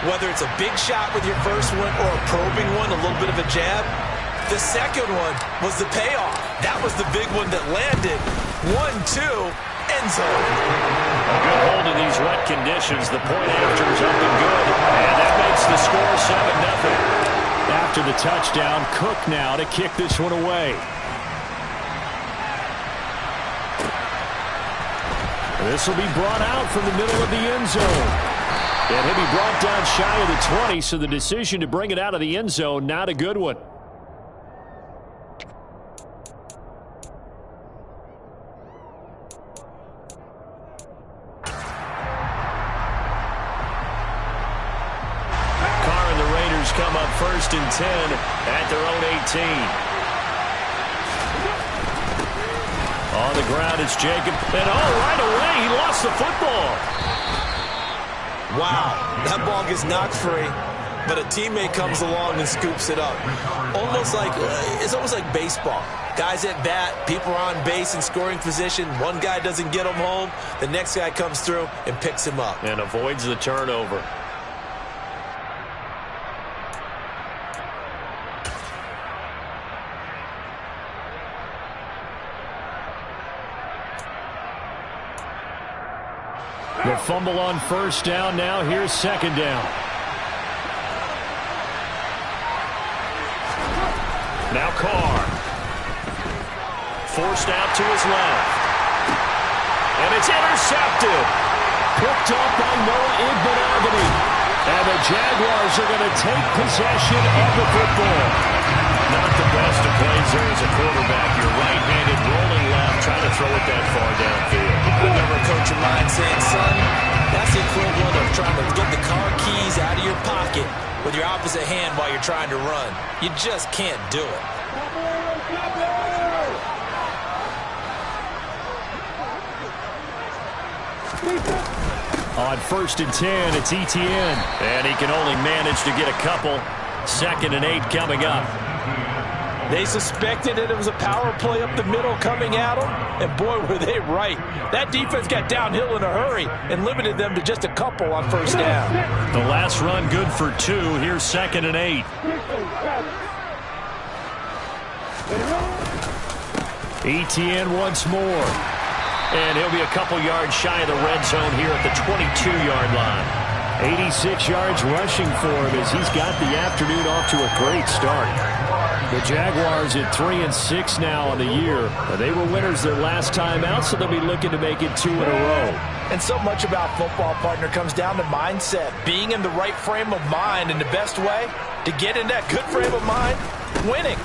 Whether it's a big shot with your first one or a probing one, a little bit of a jab, the second one was the payoff. That was the big one that landed. 1-2, end zone. A good hold in these wet conditions. The point after is up and good. And that makes the score 7-0. After the touchdown, Cook now to kick this one away. This will be brought out from the middle of the end zone. And he'll be brought down shy of the 20, so the decision to bring it out of the end zone, not a good one. Carr and the Raiders come up 1st and 10 at their own 18. On the ground, it's Jacob. And right away, he lost the football. Wow, that ball gets knocked free, but a teammate comes along and scoops it up. It's almost like baseball. Guys at bat, people are on base in scoring position. One guy doesn't get him home. The next guy comes through and picks him up. And avoids the turnover. The fumble on 1st down. Now here's 2nd down. Now Carr. Forced out to his left. And it's intercepted. Picked up by Noah Igbenogany. And the Jaguars are going to take possession of the football. Not the best of plays there as a quarterback. You're right-handed, rolling left, trying to throw it that far downfield. I remember a coach of mine saying, son, that's the equivalent of trying to get the car keys out of your pocket with your opposite hand while you're trying to run. You just can't do it. On 1st and 10, it's Etienne. And he can only manage to get a couple. 2nd and 8 coming up. They suspected that it was a power play up the middle coming at them, and boy, were they right. That defense got downhill in a hurry and limited them to just a couple on 1st down. The last run good for 2. Here's 2nd and 8. Etienne once more. And he'll be a couple yards shy of the red zone here at the 22-yard line. 86 yards rushing for him as he's got the afternoon off to a great start. The Jaguars at 3-6 now on the year. They were winners their last time out, so they'll be looking to make it 2 in a row. And so much about football, partner, comes down to mindset. Being in the right frame of mind, and the best way to get in that good frame of mind, winning.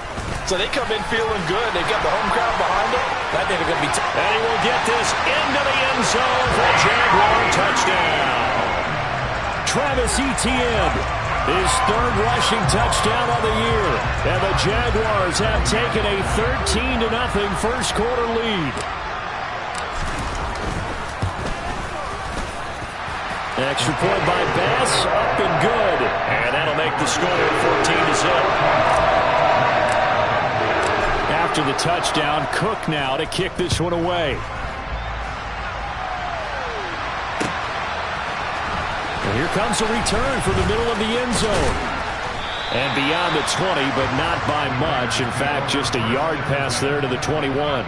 So they come in feeling good. They've got the home crowd behind them. I think they're going to be tough. And he will get this into the end zone for a Jaguar touchdown. Travis Etienne, his 3rd rushing touchdown of the year. And the Jaguars have taken a 13-0 first quarter lead. Extra point by Bass, up and good. And that'll make the score 14-0. After the touchdown, Cook now to kick this one away. And here comes a return from the middle of the end zone. And beyond the 20, but not by much. In fact, just a yard pass there to the 21.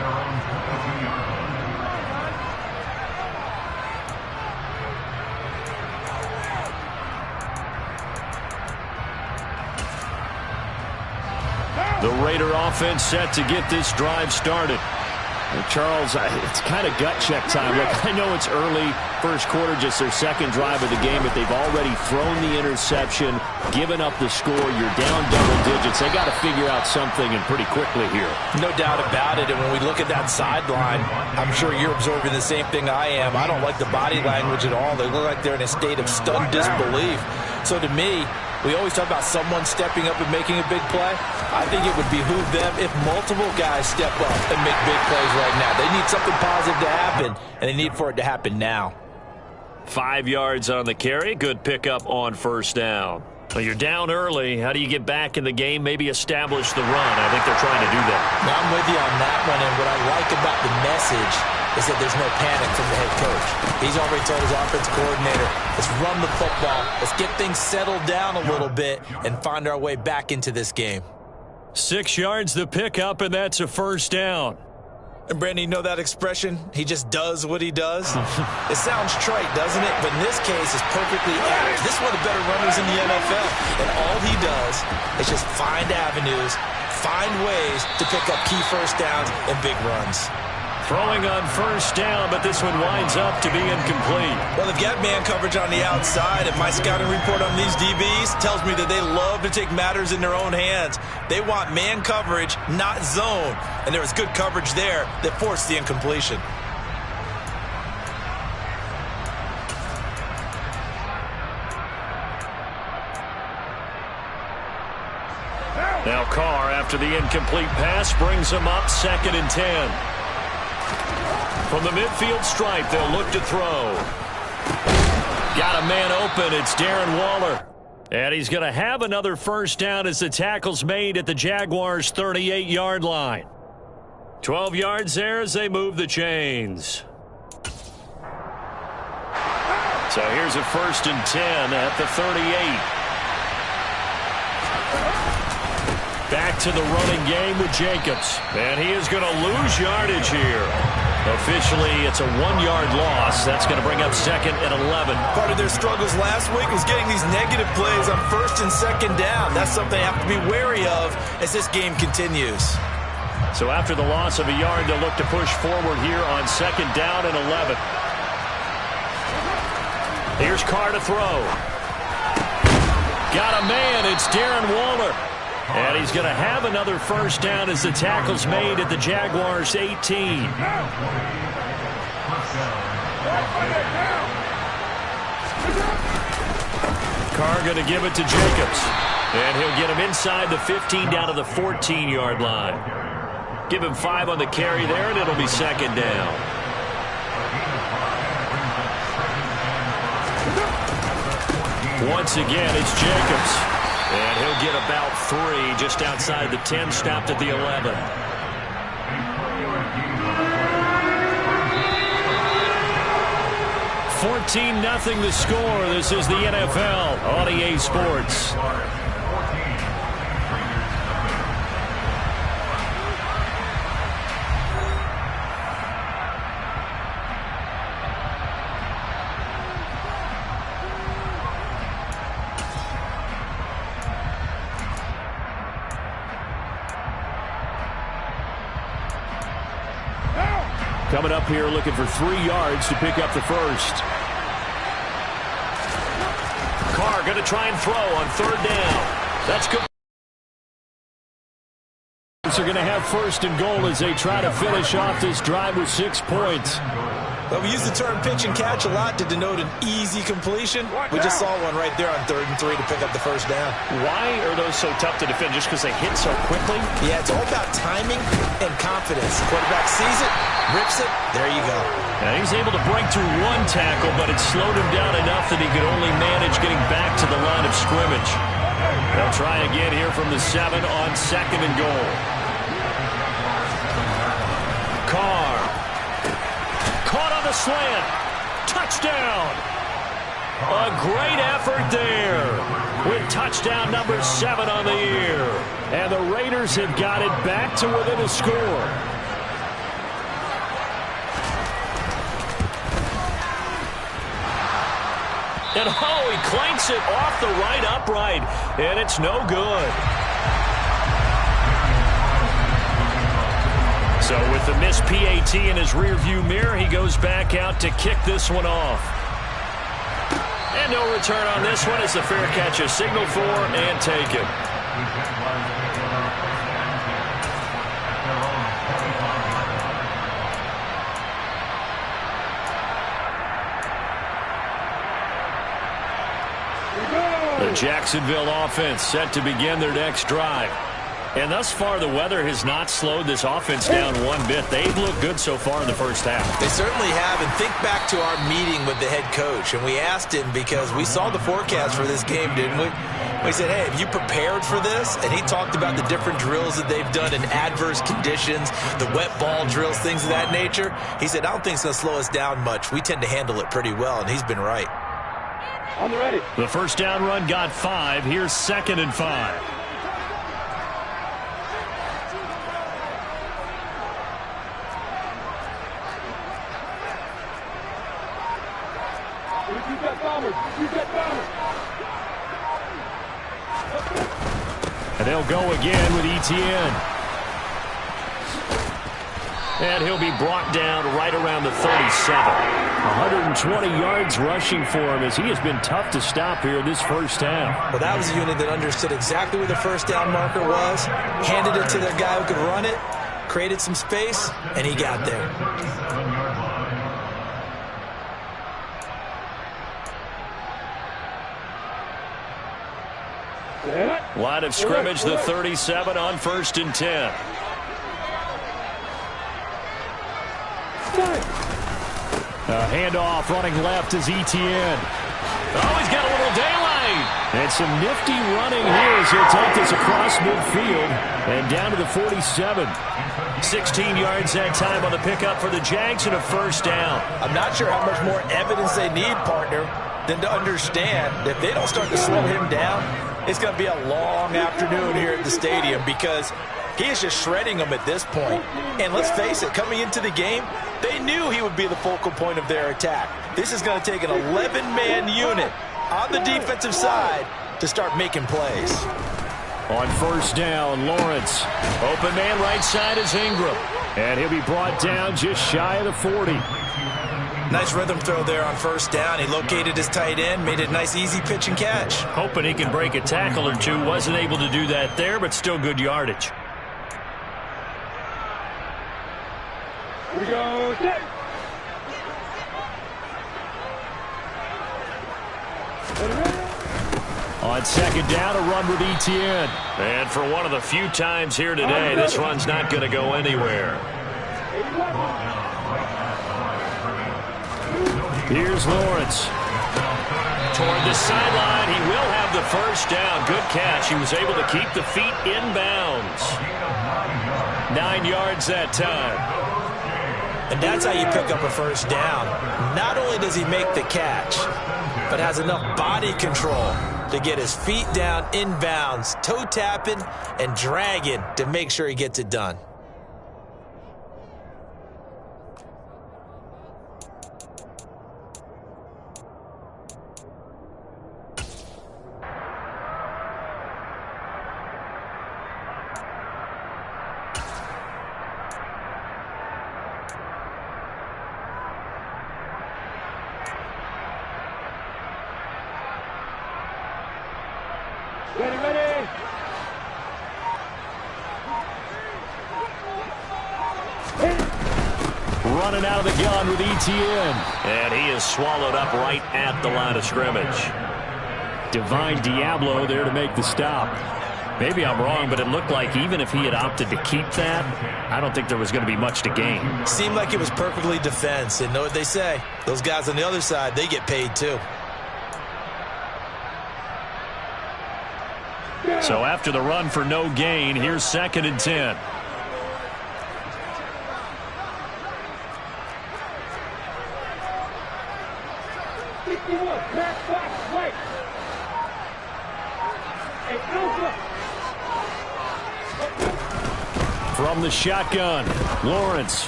The Raider offense set to get this drive started. And Charles, it's kind of gut check time. Look, I know it's early, first quarter, just their 2nd drive of the game, but they've already thrown the interception, given up the score. You're down double digits. They got to figure out something, and pretty quickly here. No doubt about it. And when we look at that sideline, I'm sure you're observing the same thing I am. I don't like the body language at all. They look like they're in a state of stunned disbelief. So to me, we always talk about someone stepping up and making a big play. I think it would behoove them if multiple guys step up and make big plays right now. They need something positive to happen, and they need for it to happen now. 5 yards on the carry. Good pickup on 1st down. Well, you're down early. How do you get back in the game? Maybe establish the run. I think they're trying to do that. Now, I'm with you on that one, and what I like about the message is that there's no panic from the head coach. He's already told his offense coordinator, let's run the football, let's get things settled down a little bit and find our way back into this game. 6 yards the pickup, and that's a first down. And Brandon, you know that expression? He just does what he does? It sounds trite, doesn't it? But in this case, it's perfectly apt. This is one of the better runners in the NFL. And all he does is just find avenues, find ways to pick up key first downs and big runs. Throwing on first down, but this one winds up to be incomplete. Well, they've got man coverage on the outside, and my scouting report on these DBs tells me that they love to take matters in their own hands. They want man coverage, not zone. And there was good coverage there that forced the incompletion. Now Carr, after the incomplete pass, brings him up 2nd and 10. From the midfield stripe, they'll look to throw. Got a man open. It's Darren Waller. And he's going to have another first down as the tackle's made at the Jaguars' 38-yard line. 12 yards there as they move the chains. So here's a 1st and 10 at the 38. Back to the running game with Jacobs. And he is going to lose yardage here. Officially, it's a 1-yard loss. That's going to bring up 2nd and 11. Part of their struggles last week was getting these negative plays on 1st and 2nd down. That's something they have to be wary of as this game continues. So after the loss of a yard, they'll look to push forward here on 2nd down and 11. Here's Carr to throw. Got a man. It's Darren Waller. And he's going to have another first down as the tackle's made at the Jaguars' 18. Carr going to give it to Jacobs. And he'll get him inside the 15 down to the 14-yard line. Give him 5 on the carry there, and it'll be 2nd down. Once again, it's Jacobs. And he'll get about 3 just outside the 10, stopped at the 11. $14-0 the score. This is the NFL on EA Sports. Coming up here looking for 3 yards to pick up the first. Carr going to try and throw on 3rd down. That's good. They're going to have 1st and goal as they try to finish off this drive with 6 points. Well, we use the term pitch and catch a lot to denote an easy completion. We just saw one right there on 3rd and 3 to pick up the first down. Why are those so tough to defend? Just because they hit so quickly? Yeah, it's all about timing and confidence. Quarterback sees it, rips it, there you go. Now he's able to break through 1 tackle, but it slowed him down enough that he could only manage getting back to the line of scrimmage. They'll try again here from the 7 on 2nd and goal. Carr. Caught on the slant. Touchdown. A great effort there with touchdown number 7 on the year. And the Raiders have got it back to within a score. And oh, he clanks it off the right upright. And it's no good. So with the missed PAT in his rearview mirror, he goes back out to kick this one off. And no return on this one as the fair catch is signaled for and taken. The Jacksonville offense set to begin their next drive. And thus far, the weather has not slowed this offense down one bit. They've looked good so far in the first half. They certainly have, and think back to our meeting with the head coach, and we asked him because we saw the forecast for this game, didn't we? We said, hey, have you prepared for this? And he talked about the different drills that they've done in adverse conditions, the wet ball drills, things of that nature. He said, I don't think it's going to slow us down much. We tend to handle it pretty well, and he's been right. On the ready. The first down run got 5. Here's 2nd and 5. And they'll go again with Etienne. And he'll be brought down right around the 37. 120 yards rushing for him as he has been tough to stop here in this first half. Well, that was a unit that understood exactly where the first down marker was, handed it to their guy who could run it, created some space, and he got there. Line of scrimmage, the 37 on 1st and 10. A handoff running left is Etienne. Oh, he's got a little daylight. And some nifty running here as he'll take this across midfield and down to the 47. 16 yards that time on the pickup for the Jags and a first down. I'm not sure how much more evidence they need, partner, than to understand that if they don't start to slow him down, it's going to be a long afternoon here at the stadium because he is just shredding them at this point. And let's face it, coming into the game, they knew he would be the focal point of their attack. This is going to take an 11-man unit on the defensive side to start making plays. On first down, Lawrence. Open man right side is Ingram. And he'll be brought down just shy of the 40. Nice rhythm throw there on first down. He located his tight end, made it a nice easy pitch and catch. Hoping he can break a tackle or two. Wasn't able to do that there, but still good yardage. Here we go. Set. On second down, a run with Etienne. And for one of the few times here today, this run's not going to go anywhere. Here's Lawrence. Toward the sideline, he will have the first down. Good catch. He was able to keep the feet in bounds. 9 yards that time. And that's how you pick up a first down. Not only does he make the catch, but has enough body control to get his feet down in bounds, toe tapping and dragging to make sure he gets it done. Ready, ready. Running out of the gun with Etienne. And he is swallowed up right at the line of scrimmage. Divine Diablo there to make the stop. Maybe I'm wrong, but it looked like even if he had opted to keep that, I don't think there was going to be much to gain. Seemed like it was perfectly defense. And know what they say? Those guys on the other side, they get paid too. So after the run for no gain, here's 2nd and 10. From the shotgun, Lawrence.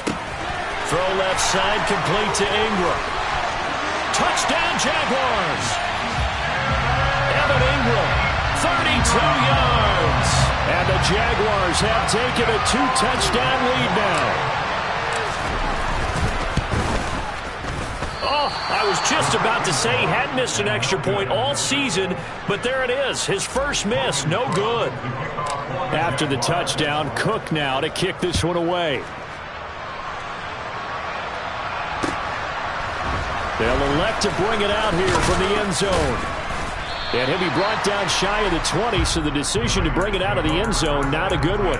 Throw left side, complete to Ingram. Touchdown, Jaguars! Evan Ingram. 32 yards. And the Jaguars have taken a 2-touchdown lead now. Oh, I was just about to say he hadn't missed an extra point all season, but there it is. His first miss, no good. After the touchdown, Cook now to kick this one away. They'll elect to bring it out here from the end zone. And he'll be brought down shy of the 20, so the decision to bring it out of the end zone, not a good one.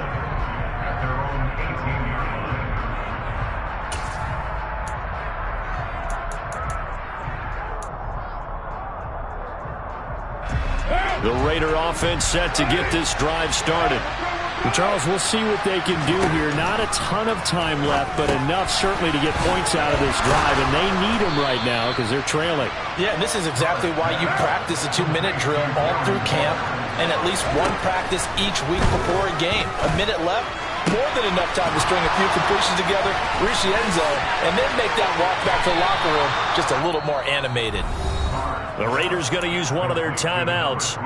The Raider offense set to get this drive started. Well, Charles, we'll see what they can do here. Not a ton of time left, but enough certainly to get points out of this drive, and they need them right now because they're trailing. Yeah, and this is exactly why you practice a 2-minute drill all through camp and at least one practice each week before a game. A minute left, more than enough time to string a few completions together, reach the end zone, and then make that walk back to the locker room just a little more animated. The Raiders going to use one of their timeouts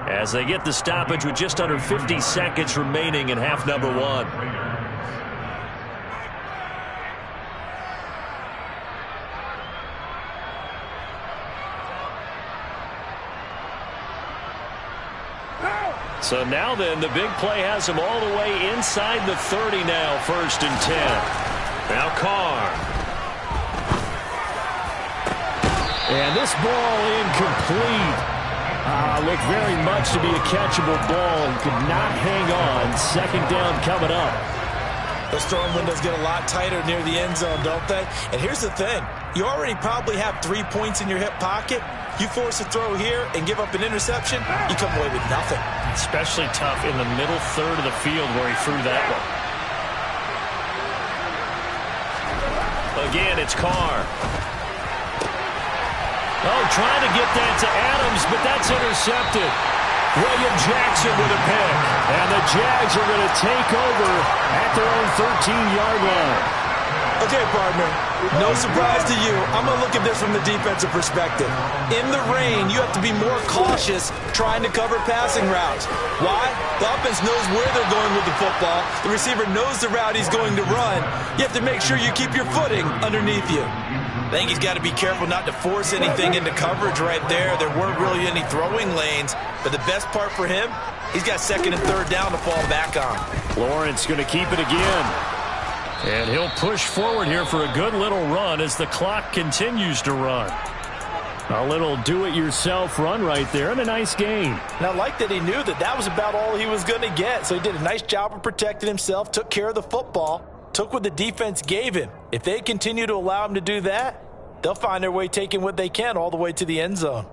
as they get the stoppage with just under 50 seconds remaining in half number 1. So now then, the big play has them all the way inside the 30 now, 1st and 10. Now Carr. And this ball incomplete. Looked very much to be a catchable ball and could not hang on. 2nd down coming up. Those throwing windows get a lot tighter near the end zone, don't they? And here's the thing. You already probably have 3 points in your hip pocket. You force a throw here and give up an interception, you come away with nothing. Especially tough in the middle third of the field where he threw that one. Again, it's Carr. Oh, trying to get that to Adams, but that's intercepted. William Jackson with a pick. And the Jags are going to take over at their own 13-yard line. Okay, partner, no surprise to you. I'm going to look at this from the defensive perspective. In the rain, you have to be more cautious trying to cover passing routes. Why? The offense knows where they're going with the football. The receiver knows the route he's going to run. You have to make sure you keep your footing underneath you. I think he's got to be careful not to force anything into coverage right there. There weren't really any throwing lanes. But the best part for him, he's got 2nd and 3rd down to fall back on. Lawrence going to keep it again. And he'll push forward here for a good little run as the clock continues to run. A little do-it-yourself run right there and a nice gain. And I like that he knew that that was about all he was going to get. So he did a nice job of protecting himself, took care of the football, took what the defense gave him. If they continue to allow him to do that, they'll find their way taking what they can all the way to the end zone.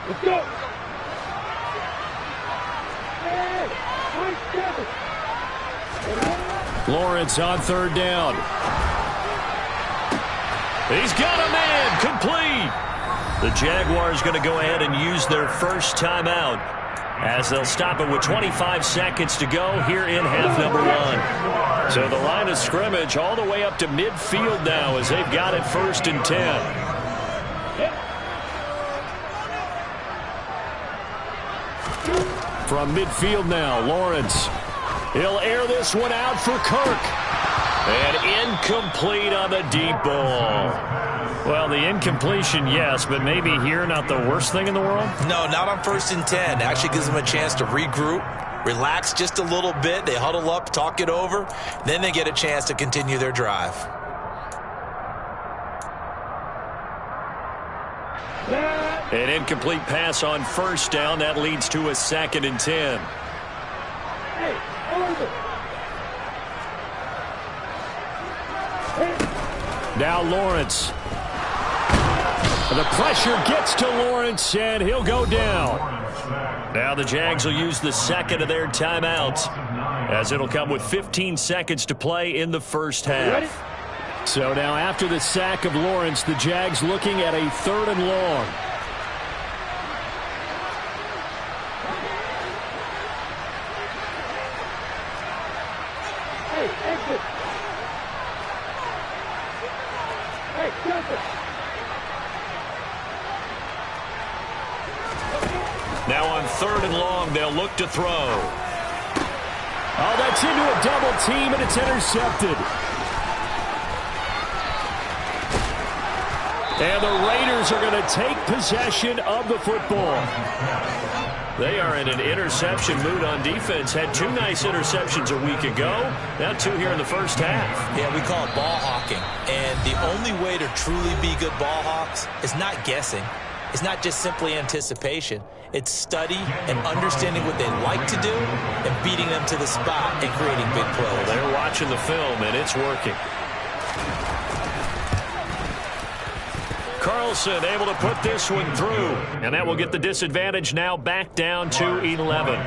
Let's go. Lawrence on 3rd down. He's got a man complete. The Jaguars going to go ahead and use their first timeout as they'll stop it with 25 seconds to go here in half number 1. So the line of scrimmage all the way up to midfield now as they've got it 1st and 10. From midfield now, Lawrence. He'll air this one out for Kirk. And incomplete on the deep ball. Well, the incompletion, yes, but maybe here not the worst thing in the world? No, not on 1st and 10. Actually gives them a chance to regroup, relax just a little bit. They huddle up, talk it over. Then they get a chance to continue their drive. An incomplete pass on 1st down. That leads to a 2nd and 10. Now Lawrence. The pressure gets to Lawrence, and he'll go down. Now the Jags will use the 2nd of their timeouts, as it'll come with 15 seconds to play in the 1st half. So now after the sack of Lawrence, the Jags looking at a 3rd and long. Now on 3rd and long, they'll look to throw. Oh, that's into a double team, and it's intercepted. And the Raiders are going to take possession of the football. They are in an interception mood on defense. Had 2 nice interceptions a week ago. Now 2 here in the 1st half. Yeah, we call it ball hawking. And the only way to truly be good ball hawks is not guessing. is not just simply anticipation. It's study and understanding what they like to do and beating them to the spot and creating big plays. They're watching the film, and it's working. Carlson able to put this one through, and that will get the disadvantage now back down to 11.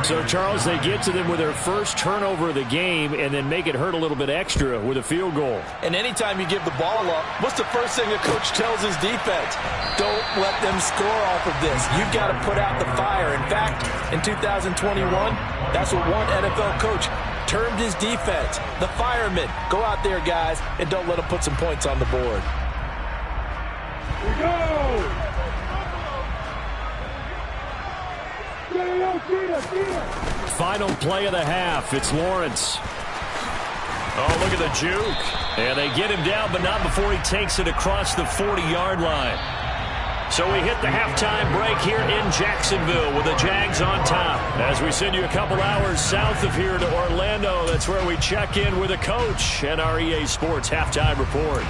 So, Charles, they get to them with their first turnover of the game and then make it hurt a little bit extra with a field goal. And anytime you give the ball up, what's the first thing a coach tells his defense? Don't let them score off of this. You've got to put out the fire. In fact, in 2021, that's what one NFL coach termed his defense. The firemen. Go out there, guys, and don't let them put some points on the board. We go! Final play of the half. It's Lawrence. Oh, look at the juke. And they get him down, but not before he takes it across the 40-yard line. So we hit the halftime break here in Jacksonville with the Jags on top. As we send you a couple hours south of here to Orlando, that's where we check in with a coach and our EA Sports halftime report.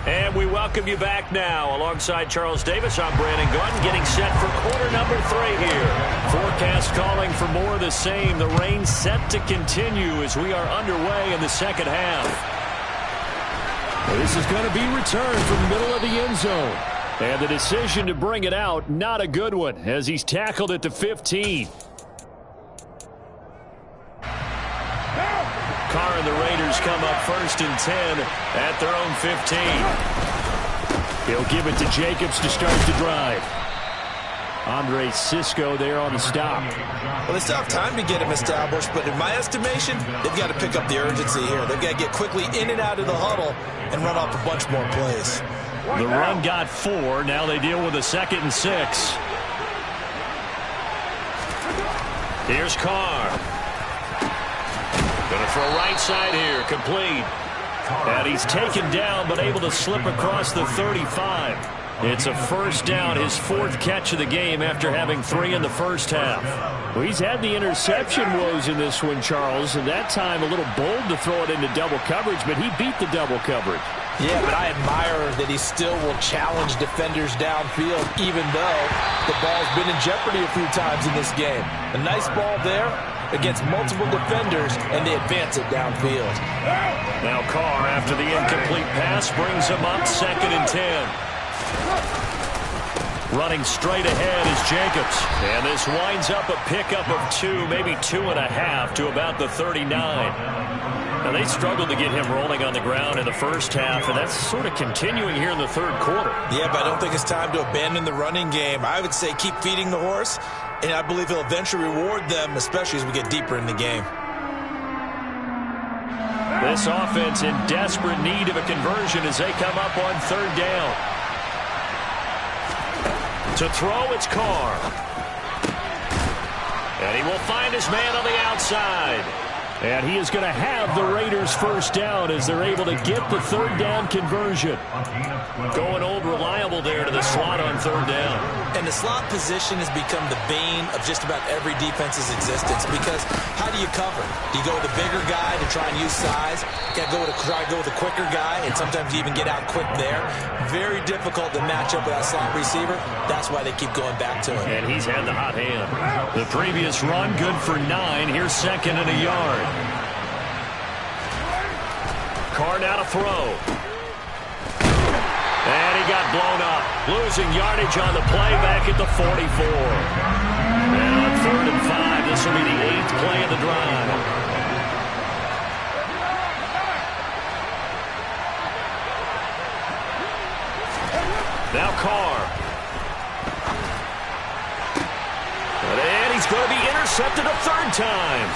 And we welcome you back now. Alongside Charles Davis, I'm Brandon Gunn, getting set for quarter number 3 here. Forecast calling for more of the same. The rain set to continue as we are underway in the second half. This is going to be returned from the middle of the end zone. And the decision to bring it out, not a good one, as he's tackled at the 15. Carr and the Raiders come up 1st and 10 at their own 15. He'll give it to Jacobs to start the drive. Andre Cisco there on the stop. Well, they still have time to get him established, but in my estimation, they've got to pick up the urgency here. They've got to get quickly in and out of the huddle and run off a bunch more plays. The run got 4. Now they deal with a 2nd and 6. Here's Carr. Going to throw right side here. Complete. And he's taken down, but able to slip across the 35. It's a first down, his 4th catch of the game after having 3 in the first half. Well, he's had the interception woes in this one, Charles, and that time a little bold to throw it into double coverage, but he beat the double coverage. Yeah, but I admire that he still will challenge defenders downfield, even though the ball's been in jeopardy a few times in this game. A nice ball there against multiple defenders, and they advance it downfield. Now Carr, after the incomplete pass, brings him up 2nd and 10. Running straight ahead is Jacobs. And this winds up a pickup of 2, maybe 2.5 to about the 39. Now, they struggled to get him rolling on the ground in the first half, and that's sort of continuing here in the 3rd quarter. Yeah, but I don't think it's time to abandon the running game. I would say keep feeding the horse, and I believe he'll eventually reward them, especially as we get deeper in the game. This offense in desperate need of a conversion as they come up on 3rd down. To throw, it's Carr. And he will find his man on the outside. And he is going to have the Raiders first down as they're able to get the 3rd down conversion. Going old reliable there to the slot on 3rd down. And the slot position has become the bane of just about every defense's existence, because how do you cover? Do you go with a bigger guy to try and use size? You got to try to go with a quicker guy, and sometimes you even get out quick there. Very difficult to match up with that slot receiver. That's why they keep going back to him. And he's had the hot hand. The previous run, good for 9. Here's 2nd and a yard. Carr now to throw. And he got blown up. Losing yardage on the play back at the 44. And on 3rd and 5, this will be the 8th play of the drive. Now Carr. And he's going to be intercepted a 3rd time.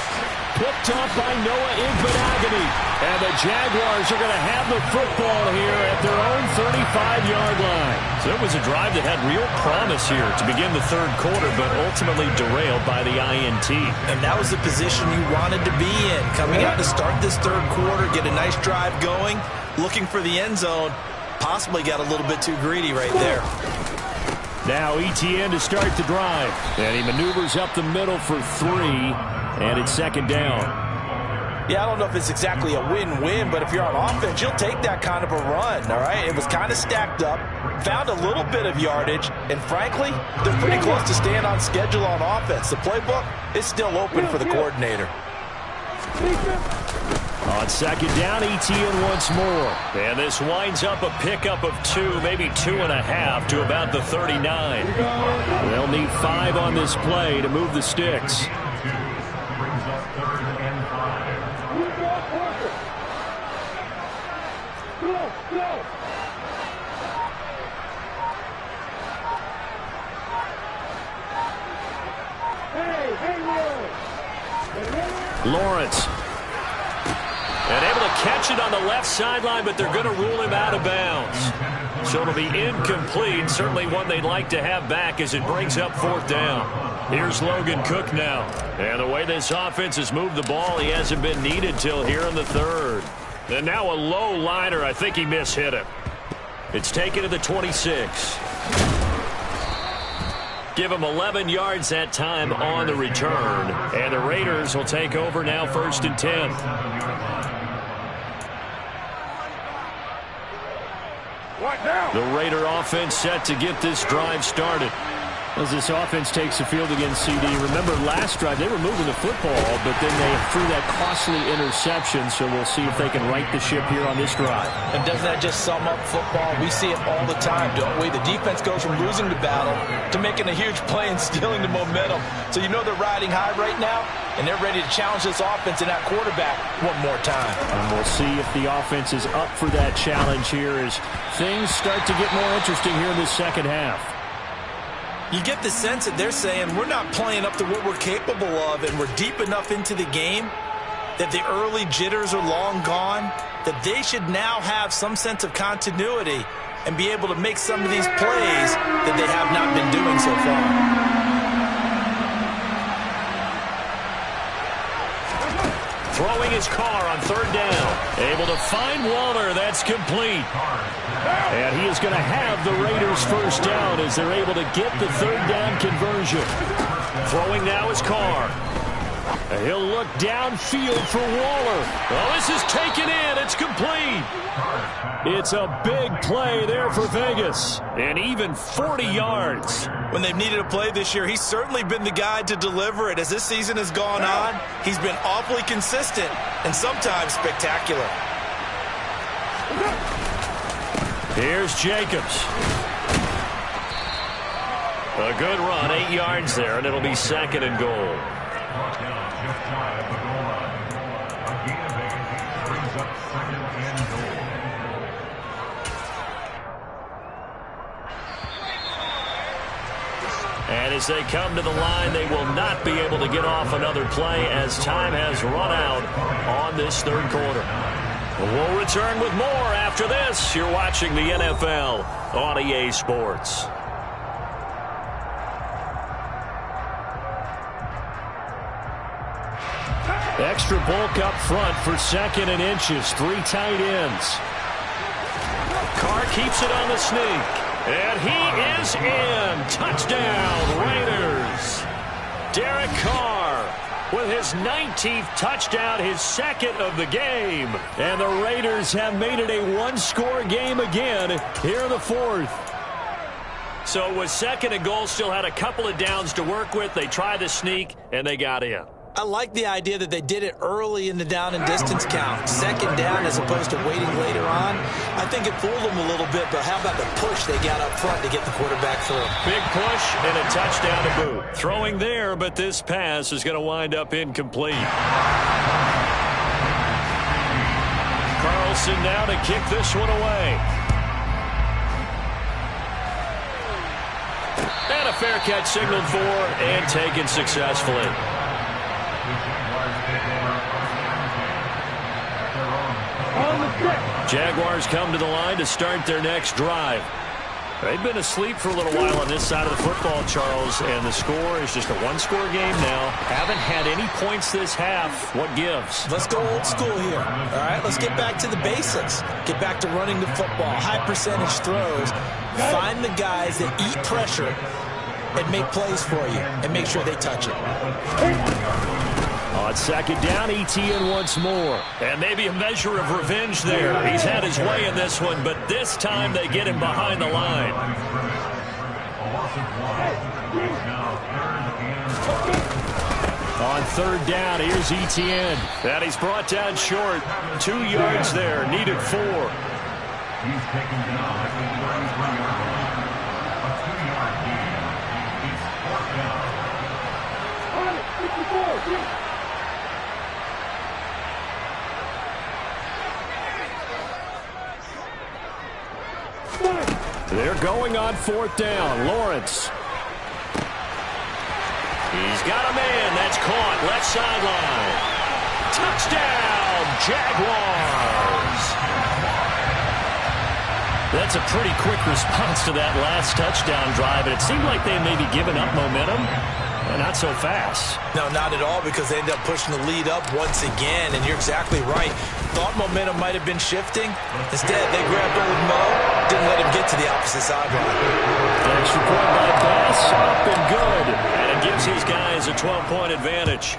Picked up by Noah Igbenogany. And the Jaguars are going to have the football here at their own 35-yard line. So it was a drive that had real promise here to begin the 3rd quarter, but ultimately derailed by the INT. And that was the position you wanted to be in. Coming out to start this 3rd quarter, get a nice drive going, looking for the end zone. Possibly got a little bit too greedy right there. Now Etienne to start the drive. And he maneuvers up the middle for 3. And it's 2nd down. Yeah, I don't know if it's exactly a win-win, but if you're on offense, you'll take that kind of a run, all right? It was kind of stacked up, found a little bit of yardage, and frankly, they're pretty close to staying on schedule on offense. The playbook is still open for the coordinator. On second down, ETN once more. And this winds up a pickup of 2, maybe 2.5 to about the 39. They'll need 5 on this play to move the sticks. Lawrence. And able to catch it on the left sideline, but they're going to rule him out of bounds. So it'll be incomplete. Certainly one they'd like to have back as it brings up 4th down. Here's Logan Cook now. And the way this offense has moved the ball, he hasn't been needed till here in the 3rd. And now a low liner. I think he mishit it. It's taken to the 26. Give him 11 yards that time on the return. And the Raiders will take over now 1st and 10. The Raider offense set to get this drive started. As this offense takes the field against CD. Remember last drive they were moving the football, but then they threw that costly interception, so we'll see if they can right the ship here on this drive. And doesn't that just sum up football? We see it all the time, don't we? The defense goes from losing the battle to making a huge play and stealing the momentum. So you know they're riding high right now, and they're ready to challenge this offense and that quarterback one more time. And we'll see if the offense is up for that challenge here as things start to get more interesting here in the second half. You get the sense that they're saying we're not playing up to what we're capable of, and we're deep enough into the game that the early jitters are long gone, that they should now have some sense of continuity and be able to make some of these plays that they have not been doing so far. Throwing his car on 3rd down. Able to find Waller. That's complete. And he is going to have the Raiders 1st down as they're able to get the 3rd down conversion. Throwing now is Carr. And he'll look downfield for Waller. Oh, this is taken in. It's complete. It's a big play there for Vegas. And even 40 yards. When they've needed a play this year, he's certainly been the guy to deliver it. As this season has gone on, he's been awfully consistent and sometimes spectacular. Here's Jacobs. A good run, 8 yards there, and it'll be 2nd and goal. And as they come to the line, they will not be able to get off another play as time has run out on this 3rd quarter. We'll return with more after this. You're watching the NFL on EA Sports. Extra bulk up front for 2nd and inches. 3 tight ends. Carr keeps it on the sneak. And he is in. Touchdown, Raiders. Derek Carr with his 19th touchdown, his 2nd of the game. And the Raiders have made it a 1-score game again here in the 4th. So it was 2nd and goal, still had a couple of downs to work with. They tried the sneak, and they got in. I like the idea that they did it early in the down and distance count. 2nd down as opposed to waiting later on. I think it fooled them a little bit, but how about the push they got up front to get the quarterback through? Big push and a touchdown to boot. Throwing there, but this pass is going to wind up incomplete. Carlson now to kick this one away. And a fair catch signaled for and taken successfully. Jaguars come to the line to start their next drive. They've been asleep for a little while on this side of the football, Charles, and the score is just a 1-score game now. Haven't had any points this half. What gives? Let's go old school here. All right, let's get back to the basics. Get back to running the football, high percentage throws. Find the guys that eat pressure and make plays for you and make sure they touch it. On second down, ETN once more. And maybe a measure of revenge there. He's had his way in this one, but this time they get him behind the line. On third down, here's ETN. And he's brought down short. 2 yards there, needed 4. He's taken down at the 33-yard line. A 2-yard gain. He's fourth down. 54. They're going on fourth down. Lawrence. He's got a man. That's caught. Left sideline. Touchdown, Jaguars. That's a pretty quick response to that last touchdown drive. And it seemed like they may be giving up momentum. Not so fast. No, not at all, because they ended up pushing the lead up once again. And you're exactly right. Thought momentum might have been shifting. Instead, they grabbed old Mo. Didn't let him get to the opposite sideline. Extra point by Bass. Up and good. And it gives his guys a 12-point advantage.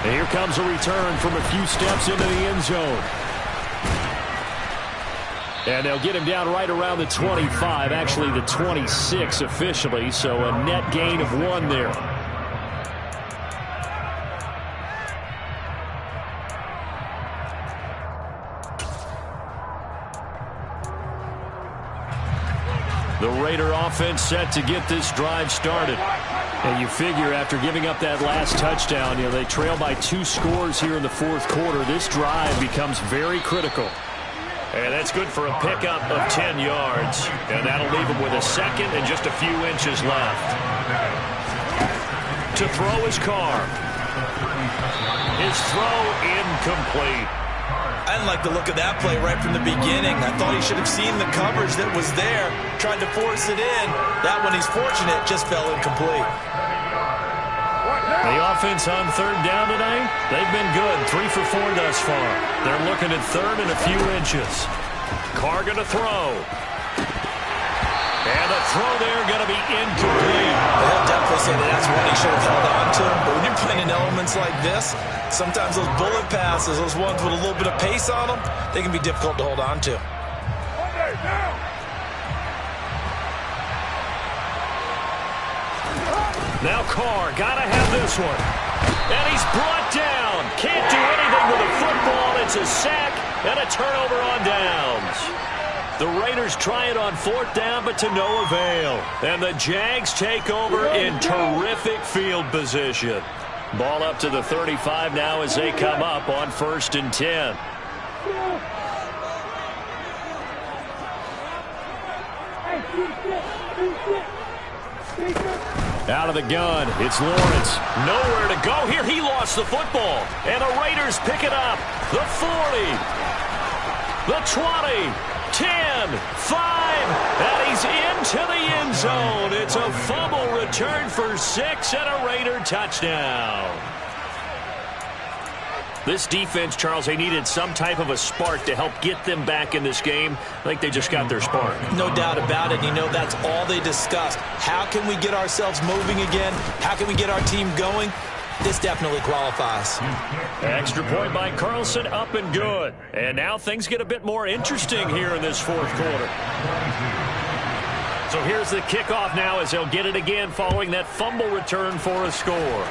And here comes a return from a few steps into the end zone. And they'll get him down right around the 25, actually the 26 officially, so a net gain of 1 there. The Raider offense set to get this drive started. And you figure after giving up that last touchdown, they trail by 2 scores here in the fourth quarter. This drive becomes very critical. And that's good for a pickup of 10 yards. And that'll leave him with a second and just a few inches left. To throw his Carr. His throw incomplete. I didn't like the look of that play right from the beginning. I thought he should have seen the coverage that was there, tried to force it in. That one, he's fortunate, just fell incomplete. The offense on third down today, they've been good. 3 for 4 thus far. They're looking at third and a few inches. Carr going to throw. And the throw there going to be incomplete. They'll definitely say that's what he should have held on to. But when you're playing in elements like this, sometimes those bullet passes, those ones with a little bit of pace on them, they can be difficult to hold on to. Now Carr, gotta have this one. And he's brought down. Can't do anything with the football. It's a sack and a turnover on downs. The Raiders try it on fourth down, but to no avail. And the Jags take over in terrific field position. Ball up to the 35 now as they come up on 1st and 10. Out of the gun, it's Lawrence. Nowhere to go here. He lost the football. And the Raiders pick it up. The 40, the 20, 10, 5, and he's into the end zone. It's a fumble return for 6 and a Raider touchdown. This defense, Charles, they needed some type of a spark to help get them back in this game. I think they just got their spark. No doubt about it. That's all they discussed. How can we get ourselves moving again? How can we get our team going? This definitely qualifies. Extra point by Carlson, up and good. And now things get a bit more interesting here in this fourth quarter. So here's the kickoff now as they'll get it again following that fumble return for a score.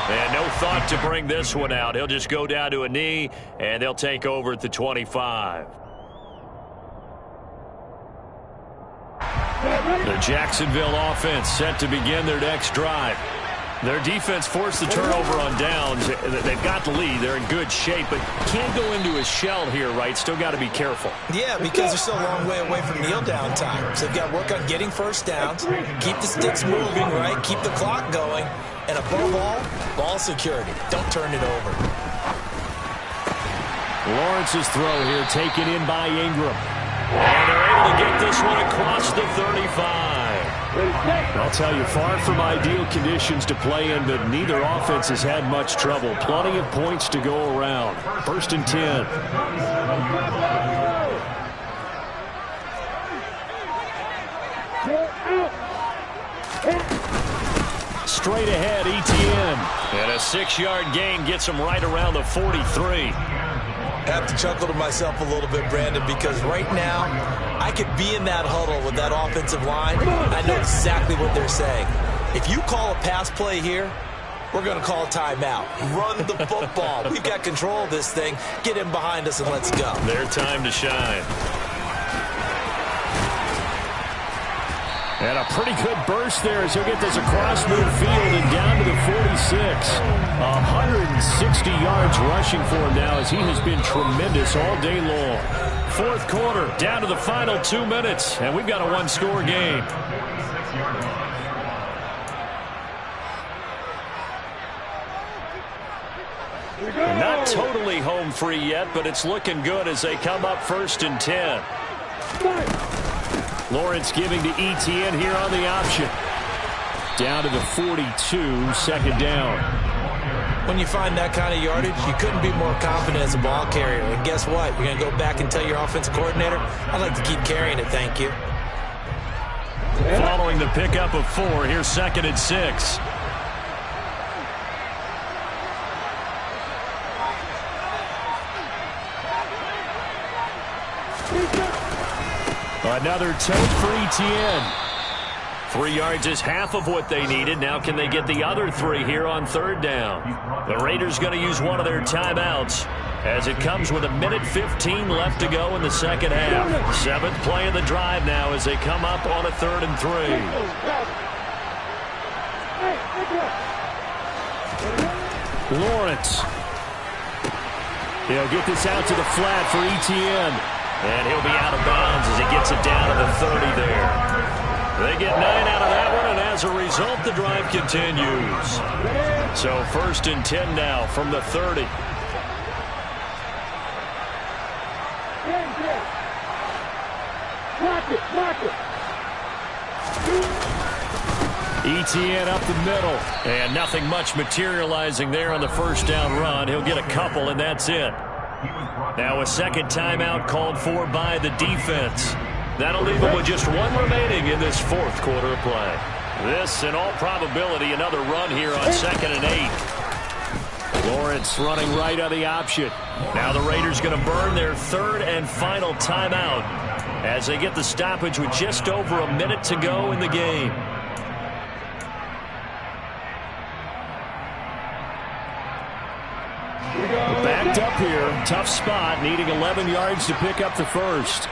And no thought to bring this one out. He'll just go down to a knee, and they'll take over at the 25. The Jacksonville offense set to begin their next drive. Their defense forced the turnover on downs. They've got the lead. They're in good shape, but can't go into a shell here, right? Still got to be careful. Yeah, because they're still a long way away from kneel down time. So they've got to work on getting first downs, keep the sticks moving, right? Keep the clock going. And above all, ball security. Don't turn it over. Lawrence's throw here taken in by Ingram. And they're able to get this one across the 35. I'll tell you, far from ideal conditions to play in, but neither offense has had much trouble. Plenty of points to go around. 1st and 10. Straight ahead, ETN. And a 6-yard gain gets him right around the 43. I have to chuckle to myself a little bit, Brandon, because right now I could be in that huddle with that offensive line. I know exactly what they're saying. If you call a pass play here, we're going to call a timeout. Run the football. We've got control of this thing. Get in behind us and let's go. Their time to shine. And a pretty good burst there as he'll get this across midfield and down to the 46. 160 yards rushing for him now as he has been tremendous all day long. Fourth quarter, down to the final 2 minutes, and we've got a one-score game. Not totally home free yet, but it's looking good as they come up 1st and 10. Lawrence giving to ETN here on the option. Down to the 42, second down. When you find that kind of yardage, you couldn't be more confident as a ball carrier. And guess what? You're going to go back and tell your offensive coordinator, I'd like to keep carrying it, thank you. Following the pickup of 4, here's 2nd and 6. Another tote for ETN. 3 yards is half of what they needed. Now can they get the other 3 here on 3rd down? The Raiders going to use one of their timeouts as it comes with 1:15 left to go in the second half. 7th play of the drive now as they come up on a 3rd and 3. Lawrence. He'll get this out to the flat for ETN. And he'll be out of bounds as he gets it down to the 30 there. They get 9 out of that one, and as a result, the drive continues. So 1st and 10 now from the 30. ETN up the middle. And nothing much materializing there on the 1st down run. He'll get a couple, and that's it. Now a second timeout called for by the defense. That'll leave them with just 1 remaining in this 4th quarter of play. This, in all probability, another run here on 2nd and 8. Lawrence running right on the option. Now the Raiders going to burn their 3rd and final timeout as they get the stoppage with just over a minute to go in the game. Backed up here. Tough spot. Needing 11 yards to pick up the 1st.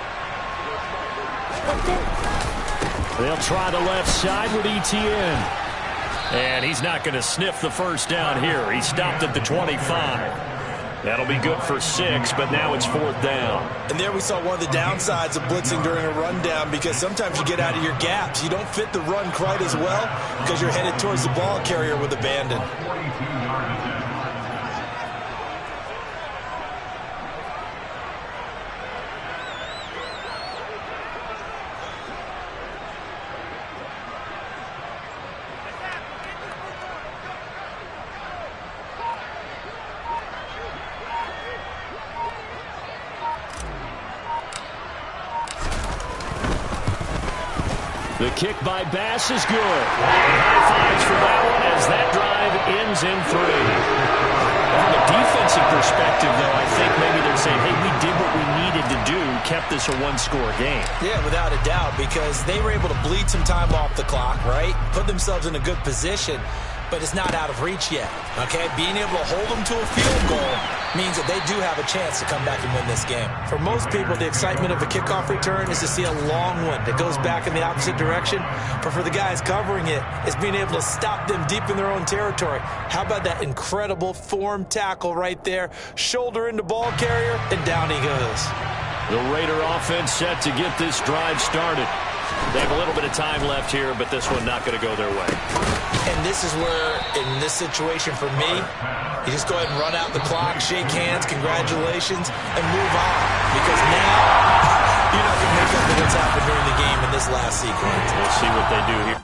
They'll try the left side with ETN. And he's not going to sniff the 1st down here. He stopped at the 25. That'll be good for 6, but now it's 4th down. And there we saw one of the downsides of blitzing during a rundown, because sometimes you get out of your gaps. You don't fit the run quite as well because you're headed towards the ball carrier with abandon. The kick by Bass is good. High fives for that one as that drive ends in 3. From a defensive perspective, though, I think maybe they're saying, hey, we did what we needed to do, kept this a 1-score game. Yeah, without a doubt, because they were able to bleed some time off the clock, right? Put themselves in a good position, but it's not out of reach yet, okay? Being able to hold them to a field goal means that they do have a chance to come back and win this game. For most people, the excitement of a kickoff return is to see a long one that goes back in the opposite direction. But for the guys covering it, it's being able to stop them deep in their own territory. How about that incredible form tackle right there? Shoulder into ball carrier, and down he goes. The Raider offense set to get this drive started. They have a little bit of time left here, but this one not going to go their way. And this is where, in this situation for me, you just go ahead and run out the clock, shake hands, congratulations, and move on. Because now, you're not going to make up for what's happened during the game in this last sequence. We'll see what they do here.